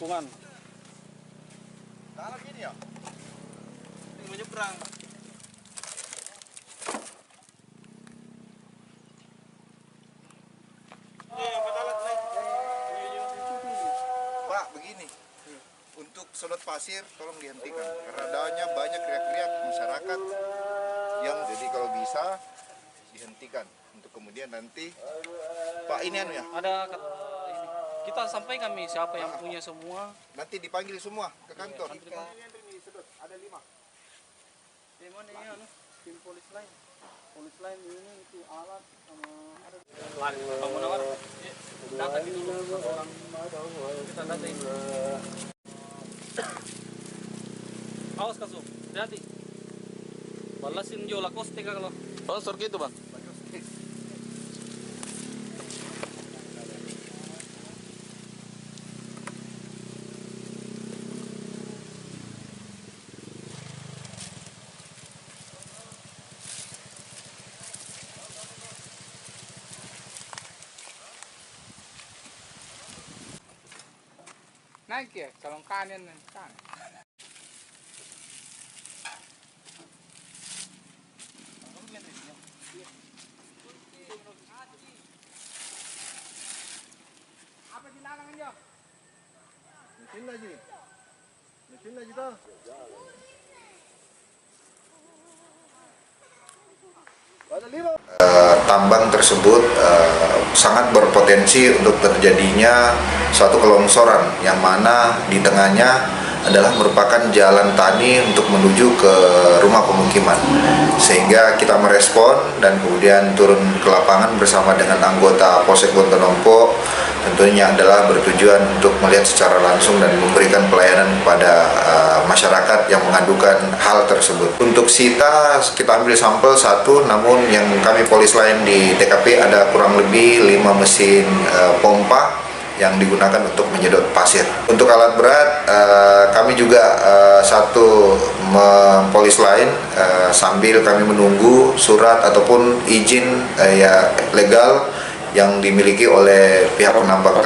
lingkungan. Dalam gini ya? Ini menyeberang. Pak, begini. Untuk sedot pasir tolong dihentikan karena adanya banyak riak-riak masyarakat yang jadi kalau bisa dihentikan untuk kemudian nanti Pak ini anu ya. Ini. Kita sampaikan nih siapa yang punya semua. Nanti dipanggil semua ke kantor. Ada 5. Di mana ini anu? Tim polis lain. Polis lain ini itu alat sama ada. Kamu nawar? Data gitu dulu orang. Kita datain. Awas kasih. Hati. Balasin jo la koste kalau. Sponsor gitu, Bang. Naik ya, calon kanan kan. Apa dilalangan jo? Mesin lagi toh. Tambang tersebut sangat berpotensi untuk terjadinya suatu kelongsoran yang mana di tengahnya adalah merupakan jalan tani untuk menuju ke rumah pemukiman, sehingga kita merespon dan kemudian turun ke lapangan bersama dengan anggota Polsek Bontonompo. Tentunya adalah bertujuan untuk melihat secara langsung dan memberikan pelayanan kepada masyarakat yang mengadukan hal tersebut. Untuk sita kita ambil sampel 1, namun yang kami polis lain di TKP ada kurang lebih 5 mesin pompa yang digunakan untuk menyedot pasir. Untuk alat berat kami juga 1 polis lain sambil kami menunggu surat ataupun izin ya legal yang dimiliki oleh pihak penambang.